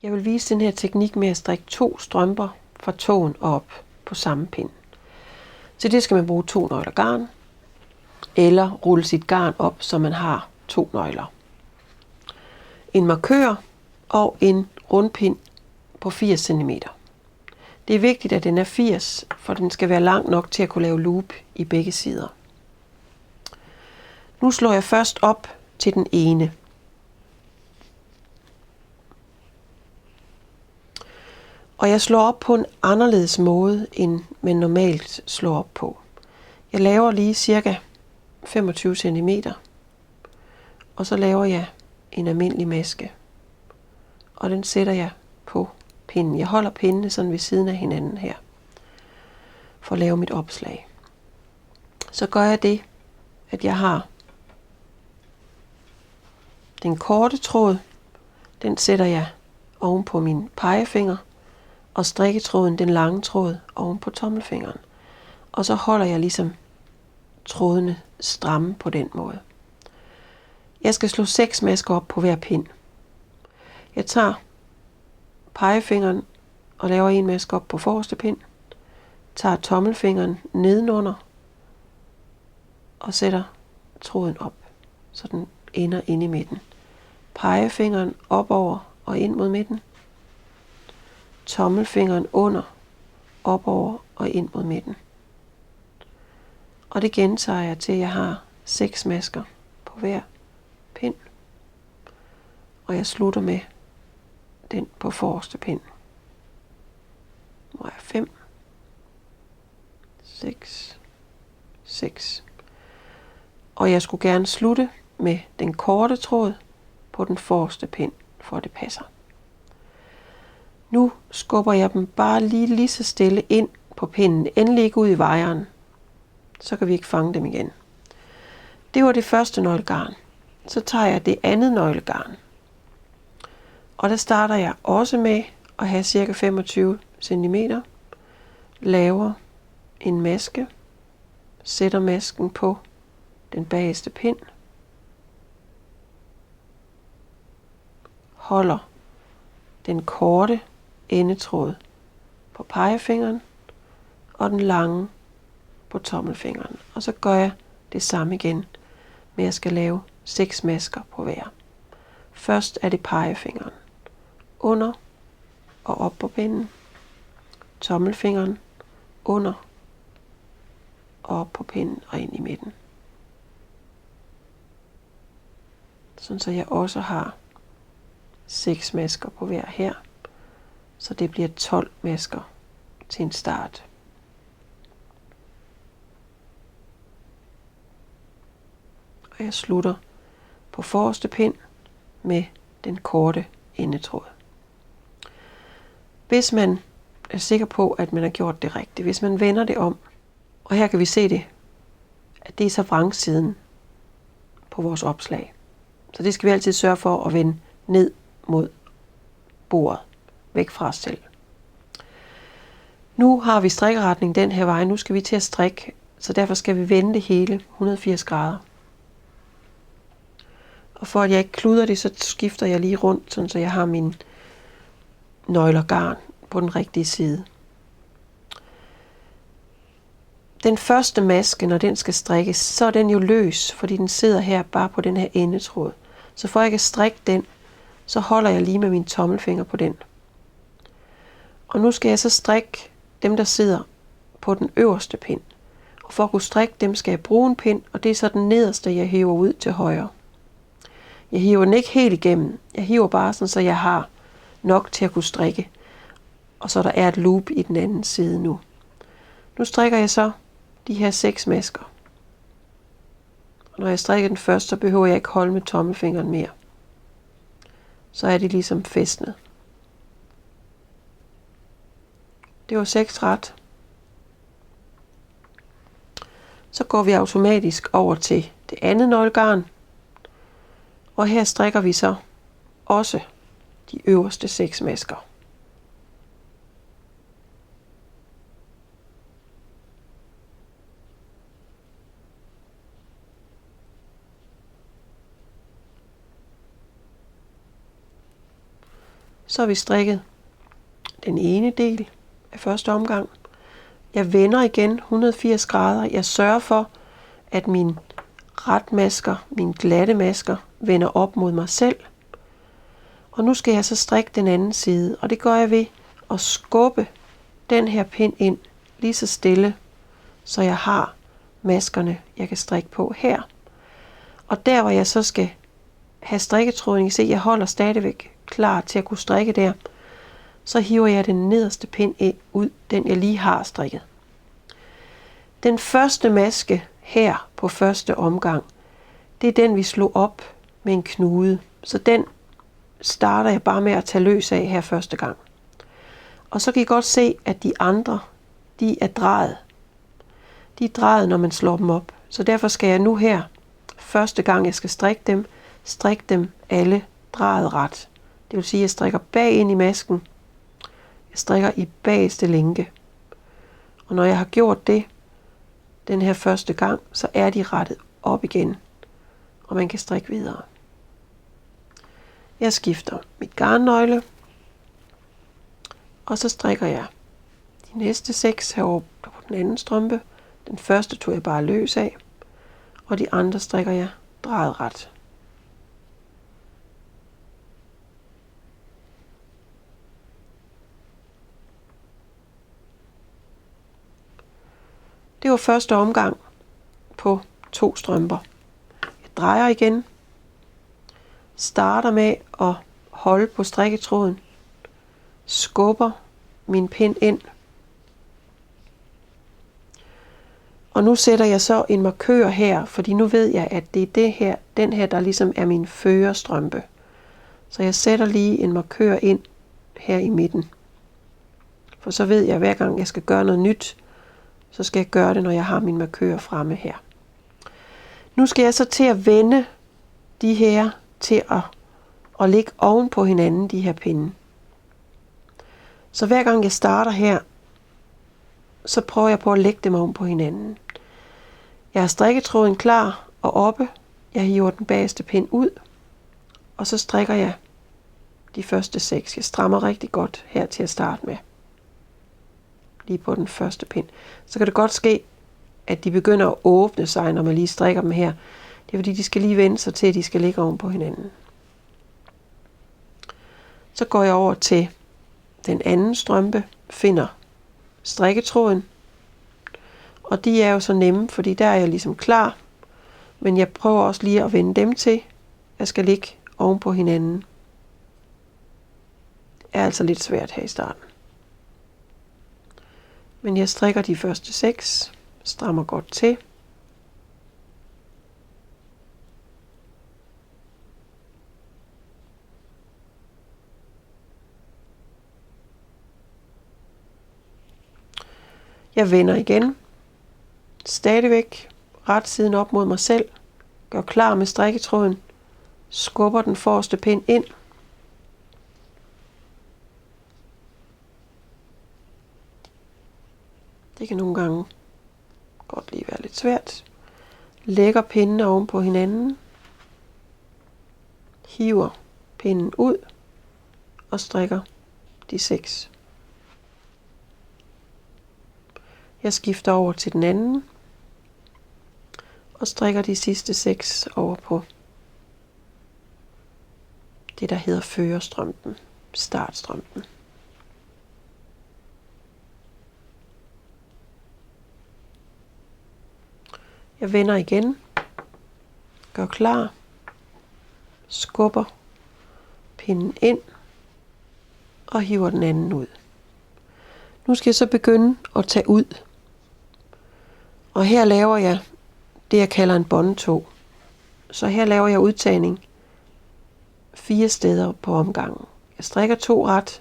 Jeg vil vise den her teknik med at strikke 2 strømper fra tåen og op på samme pind. Til det skal man bruge 2 nøgler garn, eller rulle sit garn op, så man har 2 nøgler. En markør og en rundpind på 80 cm. Det er vigtigt, at den er 80, for den skal være lang nok til at kunne lave loop i begge sider. Nu slår jeg først op til den ene. Og jeg slår op på en anderledes måde, end man normalt slår op på. Jeg laver lige cirka 25 cm, og så laver jeg en almindelig maske. Og den sætter jeg på pinden. Jeg holder pindene sådan ved siden af hinanden her, for at lave mit opslag. Så gør jeg det, at jeg har den korte tråd, den sætter jeg oven på min pegefinger, og strikketråden, den lange tråd, oven på tommelfingeren. Og så holder jeg ligesom trådene stramme på den måde. Jeg skal slå 6 masker op på hver pind. Jeg tager pegefingeren og laver en maske op på forreste pind, tager tommelfingeren nedenunder og sætter tråden op, så den ender inde i midten. Pegefingeren op over og ind mod midten. Tommelfingeren under, op over og ind mod midten. Og det gentager jeg til jeg har 6 masker på hver pind. Og jeg slutter med den på forreste pind. Nu er 5, 6. Og jeg skulle gerne slutte med den korte tråd på den forreste pind, for at det passer. Nu skubber jeg dem bare lige så stille ind på pinden. Endelig ikke ud i vejeren. Så kan vi ikke fange dem igen. Det var det første nøglegarn. Så tager jeg det andet nøglegarn. Og der starter jeg også med at have cirka 25 cm. Laver en maske. Sætter masken på den bagerste pind. Holder den korte endetråd på pegefingeren og den lange på tommelfingeren. Og så gør jeg det samme igen med at jeg skal lave 6 masker på hver. Først er det pegefingeren under og op på pinden. Tommelfingeren under og op på pinden og ind i midten. Sådan så jeg også har 6 masker på hver her. Så det bliver 12 masker til en start. Og jeg slutter på forreste pind med den korte endetråd. Hvis man er sikker på, at man har gjort det rigtigt, hvis man vender det om, og her kan vi se det, at det er så vrangsiden på vores opslag. Så det skal vi altid sørge for at vende ned mod bordet, væk fra os selv. Nu har vi strikkeretning den her vej, nu skal vi til at strikke, så derfor skal vi vende det hele 180 grader. Og for at jeg ikke kluder det, så skifter jeg lige rundt, sådan så jeg har mine nøgler garn på den rigtige side. Den første maske, når den skal strikkes, så er den jo løs, fordi den sidder her bare på den her endetråd. Så for at jeg kan strikke den, så holder jeg lige med min tommelfinger på den. Og nu skal jeg så strikke dem, der sidder på den øverste pind. Og for at kunne strikke dem, skal jeg bruge en pind, og det er så den nederste, jeg hiver ud til højre. Jeg hiver den ikke helt igennem. Jeg hiver bare sådan, så jeg har nok til at kunne strikke. Og så der er et loop i den anden side nu. Nu strikker jeg så de her 6 masker. Og når jeg strikker den først, så behøver jeg ikke holde med tommelfingeren mere. Så er det ligesom fæstnet. Det var 6 ret. Så går vi automatisk over til det andet nøglegarn. Og her strikker vi så også de øverste 6 masker. Så Så har vi strikket den ene del af første omgang. Jeg vender igen 180 grader. Jeg sørger for, at mine retmasker, mine glatte masker, vender op mod mig selv. Og nu skal jeg så strikke den anden side, og det gør jeg ved at skubbe den her pind ind lige så stille, så jeg har maskerne, jeg kan strikke på her. Og der, hvor jeg så skal have strikketråden, I kan se, jeg holder stadigvæk klar til at kunne strikke der, så hiver jeg den nederste pind ind ud, den jeg lige har strikket. Den første maske her på første omgang, det er den, vi slog op med en knude. Så den starter jeg bare med at tage løs af her første gang. Og så kan I godt se, at de andre, de er drejet. De er drejet, når man slår dem op. Så derfor skal jeg nu her, første gang jeg skal strikke dem alle drejet ret. Det vil sige, at jeg strikker bag ind i masken. Jeg strikker i bageste lænke. Og når jeg har gjort det, den her første gang, så er de rettet op igen. Og man kan strikke videre. Jeg skifter mit garnnøgle. Og så strikker jeg de næste 6 herovre på den anden strømpe. Den første tog jeg bare løs af. Og de andre strikker jeg drejet ret. Det var første omgang på 2 strømper. Jeg drejer igen. Starter med at holde på strikketråden. Skubber min pind ind. Og nu sætter jeg så en markør her, fordi nu ved jeg, at det er den her, der ligesom er min førerstrømpe. Så jeg sætter lige en markør ind her i midten. For så ved jeg, at hver gang jeg skal gøre noget nyt, så skal jeg gøre det, når jeg har min markør fremme her. Nu skal jeg så til at vende de her til at ligge oven på hinanden, de her pinde. Så hver gang jeg starter her, så prøver jeg på at lægge dem oven på hinanden. Jeg har strikketråden klar og oppe. Jeg hiver den bagerste pind ud. Og så strikker jeg de første 6. Jeg strammer rigtig godt her til at starte med. Lige på den første pind. Så kan det godt ske, at de begynder at åbne sig, når man lige strikker dem her. Det er fordi, de skal lige vende sig til, at de skal ligge oven på hinanden. Så går jeg over til den anden strømpe, finder strikketråden. Og de er jo så nemme, fordi der er jeg ligesom klar. Men jeg prøver også lige at vende dem til. Jeg skal ligge oven på hinanden. Det er altså lidt svært her i starten. Men jeg strikker de første 6, strammer godt til. Jeg vender igen. Stadigvæk ret siden op mod mig selv. Gør klar med strikketråden. Skubber den forreste pind ind. Det kan nogle gange godt lige være lidt svært. Lægger pindene oven på hinanden. Hiver pinden ud. Og strikker de 6. Jeg skifter over til den anden. Og strikker de sidste 6 over på det, der hedder førerstrømpen. Startstrømpen. Jeg vender igen. Gør klar. Skubber pinden ind. Og hiver den anden ud. Nu skal jeg så begynde at tage ud. Og her laver jeg det, jeg kalder en båndtog. Så her laver jeg udtagning 4 steder på omgangen. Jeg strikker 2 ret.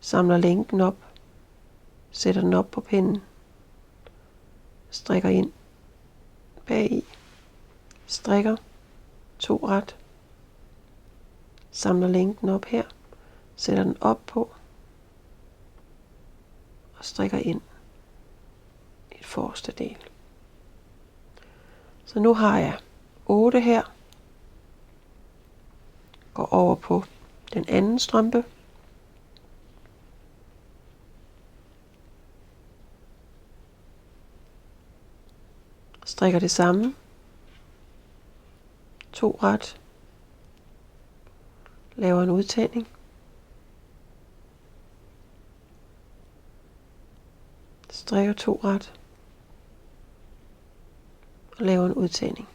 Samler lænken op. Sætter den op på pinden. Strikker ind. Bagi. Strikker 2 ret. Samler lænken op her. Sætter den op på. Og strikker ind i et forreste del. Så nu har jeg 8 her. Går over på den anden strømpe. strikker det samme. 2 ret. Laver en udtagning. Strikker 2 ret. Og laver en udtagning.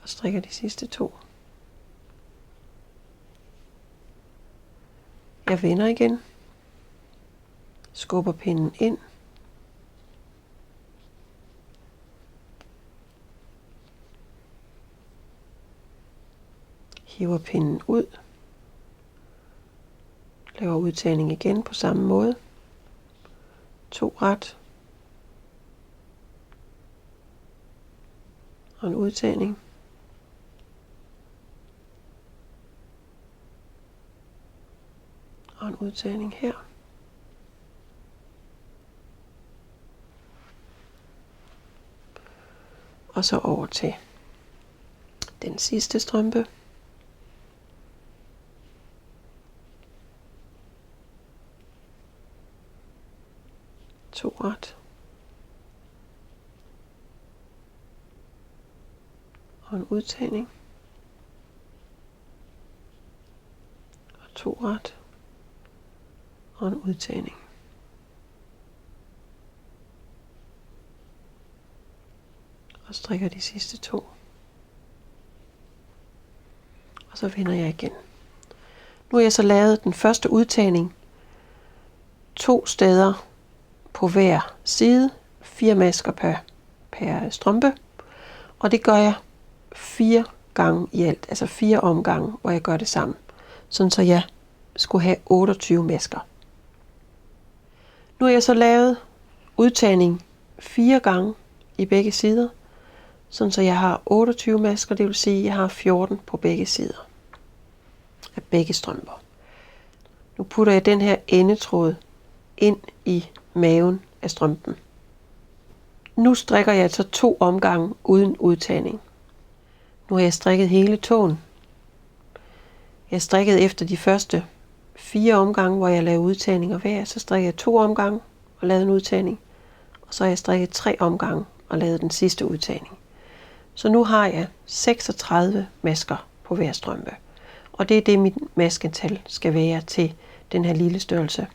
Og strikker de sidste 2. Jeg vender igen. Skubber pinden ind. Hiver pinden ud. Laver udtagning igen på samme måde. 2 ret. Og en udtagning. Og en udtagning her. Og så over til den sidste strømpe. To ret. Og en udtagning. Og 2 ret. Og en udtagning. Og strikker de sidste 2. Og så vender jeg igen. Nu har jeg så lavet den første udtagning 2 steder på hver side, 4 masker per strømpe, og det gør jeg 4 gange i alt, altså 4 omgange, hvor jeg gør det sammen, sådan så jeg skulle have 28 masker. Nu har jeg så lavet udtagning 4 gange i begge sider, sådan så jeg har 28 masker, det vil sige, at jeg har 14 på begge sider af begge strømper. Nu putter jeg den her endetråd ind i maven af strømpen. Nu strikker jeg så 2 omgange uden udtagning. Nu har jeg strikket hele tåen. Jeg strikkede efter de første 4 omgange, hvor jeg lavede udtagninger hver. Så strikkede jeg 2 omgange og lavede en udtagning. Og så har jeg strikket 3 omgange og lavet den sidste udtagning. Så nu har jeg 36 masker på hver strømpe. Og det er det, mit masketal skal være til den her lille størrelse.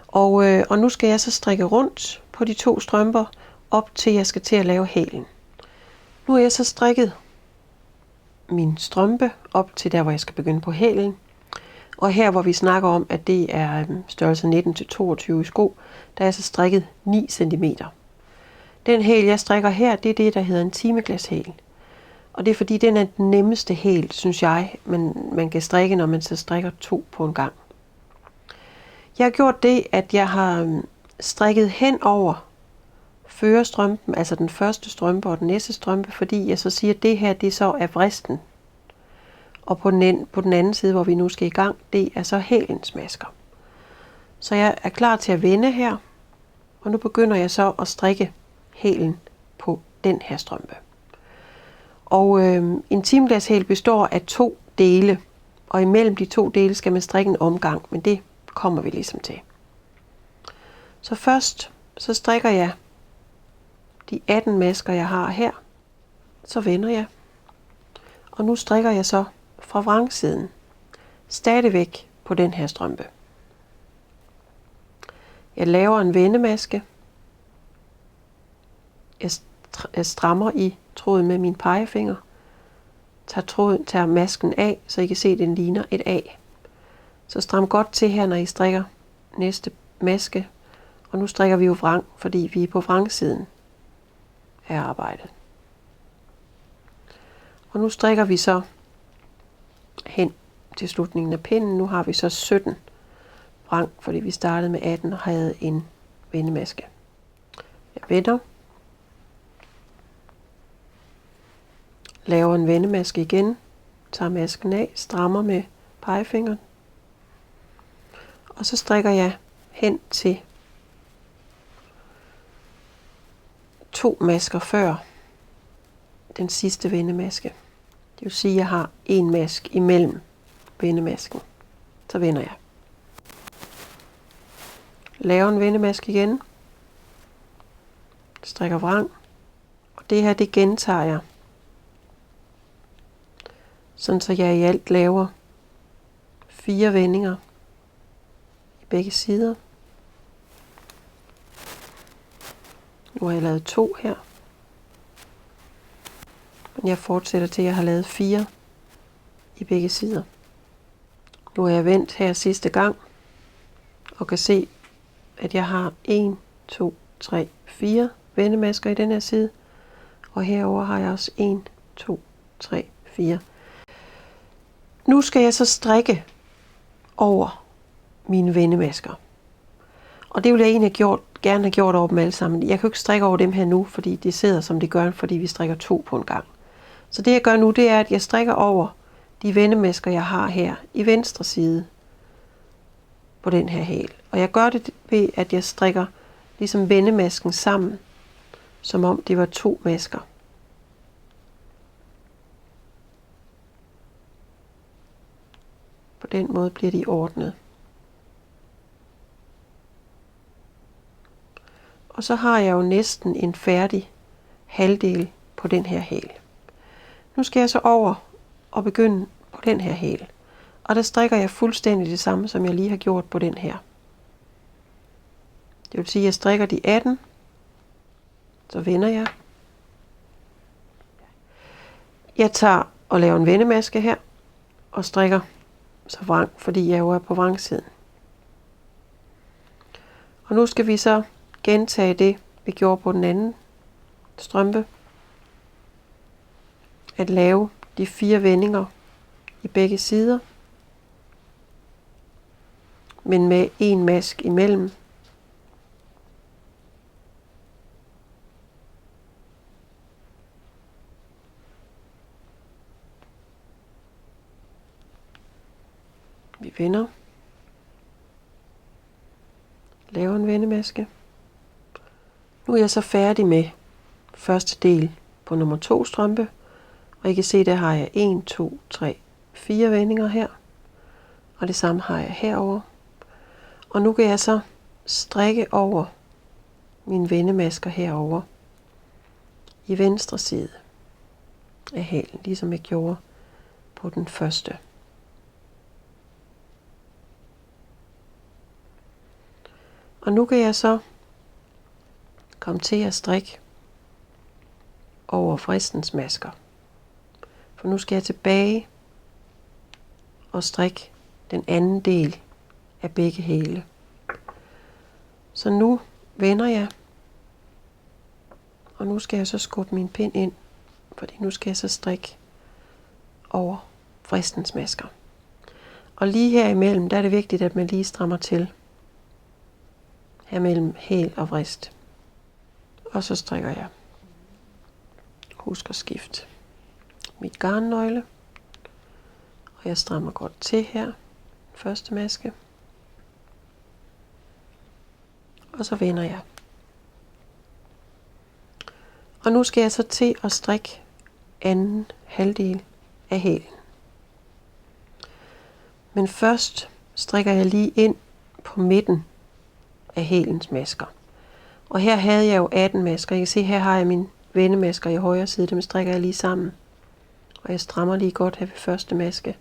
Og nu skal jeg så strikke rundt på de 2 strømper, op til jeg skal til at lave hælen. Nu har jeg så strikket min strømpe op til der, hvor jeg skal begynde på hælen. Og her, hvor vi snakker om, at det er størrelse 19-22 i sko, der er jeg så strikket 9 cm. Den hæl, jeg strikker her, det er det, der hedder en timeglashæl. Og det er fordi, den er den nemmeste hæl, synes jeg, man kan strikke, når man så strikker 2 på en gang. Jeg har gjort det, at jeg har strikket hen over førerstrømpen, altså den første strømpe og den næste strømpe, fordi jeg så siger, at det her, det så er vristen. Og på den anden side, hvor vi nu skal i gang, det er så hælens masker. Så jeg er klar til at vende her, og nu begynder jeg så at strikke hælen på den her strømpe. Og en timeglashæl består af 2 dele, og imellem de 2 dele skal man strikke en omgang, men det kommer vi ligesom til. Så først så strikker jeg de 18 masker, jeg har her. Så vender jeg. Og nu strikker jeg så fra vrangsiden. Stadigvæk på den her strømpe. Jeg laver en vendemaske. Jeg strammer i tråden med min pegefinger. Tager masken af, så I kan se, at den ligner et A. Så stram godt til her, når I strikker næste maske. Og nu strikker vi jo vrang, fordi vi er på vrangsiden af arbejdet. Og nu strikker vi så hen til slutningen af pinden. Nu har vi så 17 vrang, fordi vi startede med 18 og havde en vendemaske. Jeg vender. Laver en vendemaske igen. Tager masken af, strammer med pegefingeren. Og så strikker jeg hen til 2 masker før den sidste vendemaske. Det vil sige, at jeg har en maske imellem vendemasken. Så vender jeg. Laver en vendemaske igen. Strikker vrang. Og det her, det gentager jeg. Sådan så jeg i alt laver 4 vendinger i begge sider. Nu har jeg lavet 2 her. Men jeg fortsætter til, at jeg har lavet 4 i begge sider. Nu har jeg vendt her sidste gang, og kan se, at jeg har 1, 2, 3, 4 vendemasker i den her side. Og herover har jeg også 1, 2, 3, 4. Nu skal jeg så strikke over mine vendemasker. Og det vil jeg egentlig gerne have gjort over dem alle sammen. Jeg kan jo ikke strikke over dem her nu, fordi det sidder som det gør, fordi vi strikker 2 på en gang. Så det jeg gør nu, det er, at jeg strikker over de vendemasker, jeg har her i venstre side på den her hæl. Og jeg gør det ved, at jeg strikker ligesom vendemasken sammen, som om det var 2 masker. På den måde bliver de ordnet. Og så har jeg jo næsten en færdig halvdel på den her hæl. Nu skal jeg så over og begynde på den her hæl. Og der strikker jeg fuldstændig det samme, som jeg lige har gjort på den her. Det vil sige, at jeg strikker de 18. Så vender jeg. Jeg tager og laver en vendemaske her. Og strikker så vrang, fordi jeg jo er på vrangsiden. Og nu skal vi så gentage det, vi gjorde på den anden strømpe. At lave de 4 vendinger i begge sider. Men med en mask imellem. Vi vender. Laver en vendemaske. Nu er jeg så færdig med første del på nummer 2 strømpe. Og I kan se, der har jeg 1, 2, 3, 4 vendinger her. Og det samme har jeg herover. Og nu kan jeg så strikke over mine vendemasker herover i venstre side af hælen, ligesom jeg gjorde på den første. Og nu kan jeg så komme til at strikke over fristens masker. For nu skal jeg tilbage og strikke den anden del af begge hæle. Så nu vender jeg, og nu skal jeg så skubbe min pind ind, fordi nu skal jeg så strikke over fristens masker. Og lige her imellem, der er det vigtigt, at man lige strammer til. Her mellem hæl og vrist. Og så strikker jeg. Husk at skifte mit garnnøgle. Og jeg strammer godt til her. Første maske. Og så vender jeg. Og nu skal jeg så til at strikke anden halvdel af hælen. Men først strikker jeg lige ind på midten af hælens masker. Og her havde jeg jo 18 masker. I kan se, her har jeg mine vendemasker i højre side. Dem strikker jeg lige sammen. Og jeg strammer lige godt her ved første maske.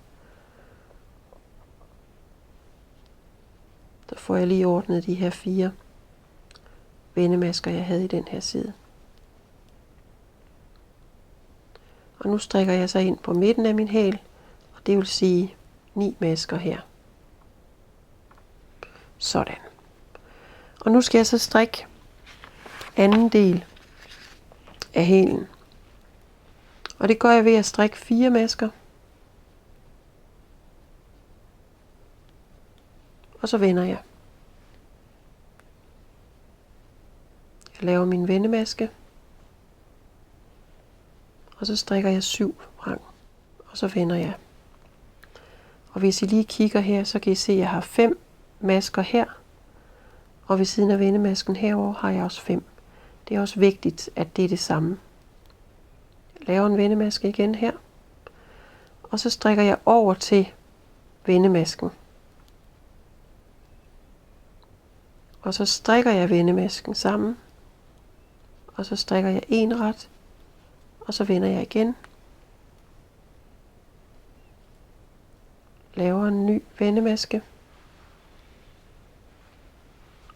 Så får jeg lige ordnet de her 4 vendemasker, jeg havde i den her side. Og nu strikker jeg så ind på midten af min hæl. Og det vil sige 9 masker her. Sådan. Og nu skal jeg så strikke anden del af hælen. Og det gør jeg ved at strikke 4 masker. Og så vender jeg. Jeg laver min vendemaske. Og så strikker jeg 7 vrang. Og så vender jeg. Og hvis I lige kigger her, så kan I se, at jeg har 5 masker her. Og ved siden af vendemasken herover har jeg også 5. Det er også vigtigt, at det er det samme. Jeg laver en vendemaske igen her. Og så strikker jeg over til vendemasken. Og så strikker jeg vendemasken sammen. Og så strikker jeg en ret. Og så vender jeg igen. Laver en ny vendemaske.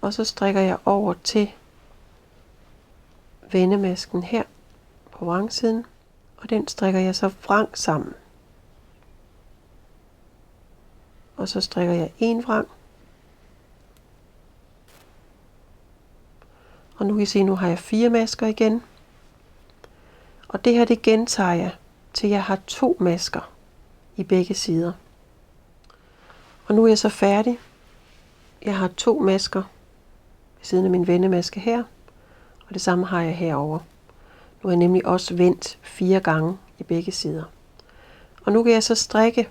Og så strikker jeg over til vendemasken her på vrangsiden. Og den strikker jeg så vrang sammen. Og så strikker jeg en vrang. Og nu kan I se, nu har jeg 4 masker igen. Og det her, det gentager jeg, til jeg har 2 masker i begge sider. Og nu er jeg så færdig. Jeg har 2 masker ved siden af min vendemaske her. Og det samme har jeg herover. Nu har jeg nemlig også vendt 4 gange i begge sider. Og nu kan jeg så strikke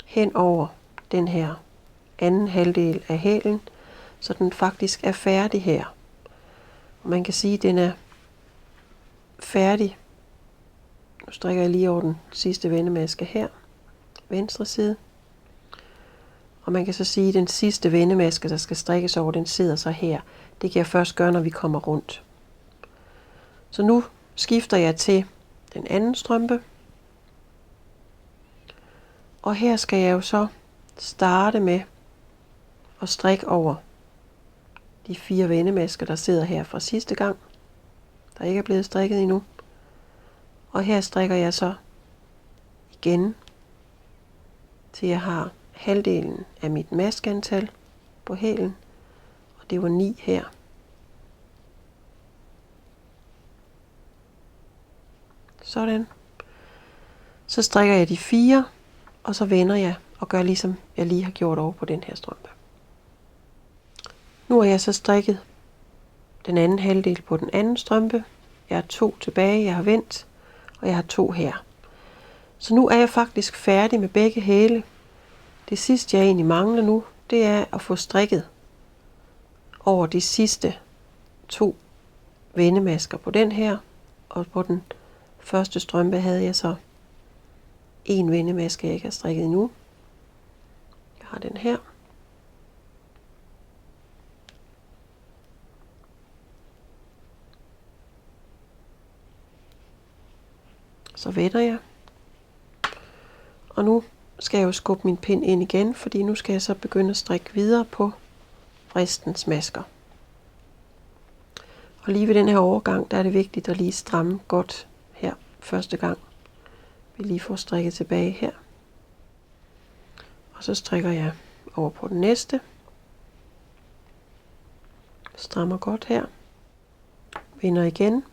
hen over den her anden halvdel af hælen, så den faktisk er færdig her. Og man kan sige, at den er færdig. Nu strikker jeg lige over den sidste vendemaske her, venstre side. Og man kan så sige, at den sidste vendemaske, der skal strikkes over, den sidder så her. Det kan jeg først gøre, når vi kommer rundt. Så nu skifter jeg til den anden strømpe. Og her skal jeg jo så starte med at strikke over de 4 vendemasker, der sidder her fra sidste gang, der ikke er blevet strikket endnu. Og her strikker jeg så igen, til jeg har halvdelen af mit maskeantal på hælen, og det var 9 her. Sådan. Så strikker jeg de 4, og så vender jeg og gør ligesom jeg lige har gjort over på den her strømpe. Nu har jeg så strikket den anden halvdel på den anden strømpe. Jeg har 2 tilbage, jeg har vendt, og jeg har 2 her. Så nu er jeg faktisk færdig med begge hæle. Det sidste jeg egentlig mangler nu, det er at få strikket over de sidste 2 vendemasker på den her, og på den første strømpe havde jeg så en vendemaske, jeg ikke har strikket endnu. Jeg har den her. Så vender jeg. Og nu skal jeg jo skubbe min pind ind igen, fordi nu skal jeg så begynde at strikke videre på vristens masker. Og lige ved den her overgang, der er det vigtigt at lige stramme godt her første gang. Vi lige får strikket tilbage her. Og så strikker jeg over på den næste. Strammer godt her. Vender igen.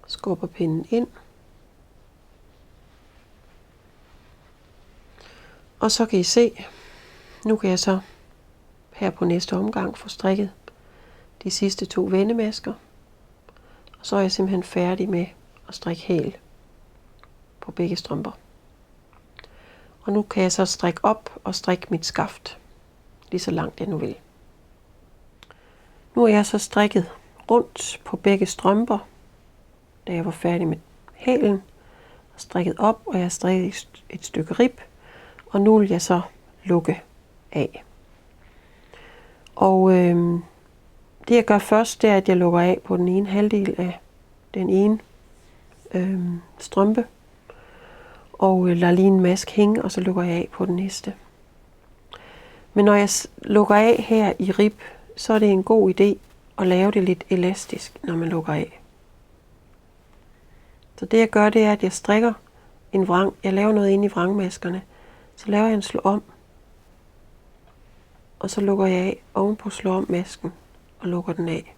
Skubber pinden ind. Og så kan I se, nu kan jeg så her på næste omgang få strikket de sidste 2 vendemasker. Og så er jeg simpelthen færdig med at strikke hæl på begge strømper. Og nu kan jeg så strikke op og strikke mit skaft, lige så langt jeg nu vil. Nu er jeg så strikket rundt på begge strømper, da jeg var færdig med hælen, og strikket op, og jeg har strikket et stykke rib, og nu vil jeg så lukke af. Og det jeg gør først, det er, at jeg lukker af på den ene halvdel af den ene strømpe, og lader lige en maske hænge, og så lukker jeg af på den næste. Men når jeg lukker af her i rib, så er det en god idé at lave det lidt elastisk, når man lukker af. Så det jeg gør, det er, at jeg strikker en vrang. Jeg laver noget inde i vrangmaskerne. Så laver jeg en slå om, og så lukker jeg af ovenpå slå om masken og lukker den af.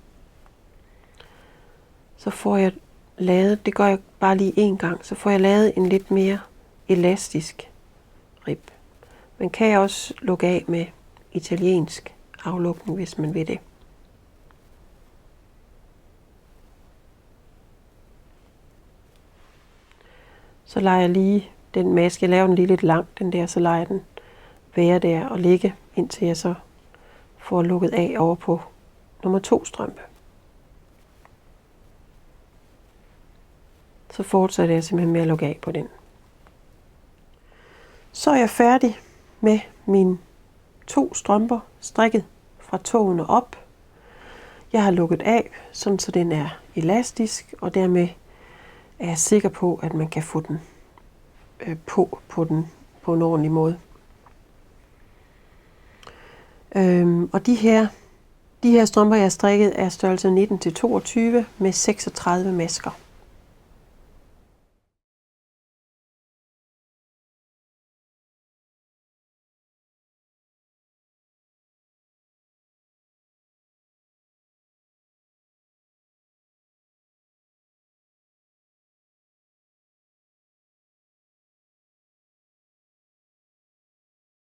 Så får jeg lavet, det gør jeg bare lige en gang, så får jeg lavet en lidt mere elastisk rib. Man kan også lukke af med italiensk aflukning, hvis man vil det. Så lader jeg lige den maske, jeg laver den lige lidt lang, den der, så lader jeg den være der og ligge, indtil jeg så får lukket af over på nummer 2 strømpe. Så fortsætter jeg simpelthen med at lukke af på den. Så er jeg færdig med mine 2 strømper strikket fra tåene op. Jeg har lukket af, sådan så den er elastisk, og dermed er jeg sikker på, at man kan få den på en ordentlig måde. Og de her strømper, jeg har strikket, er størrelse 19-22 med 36 masker.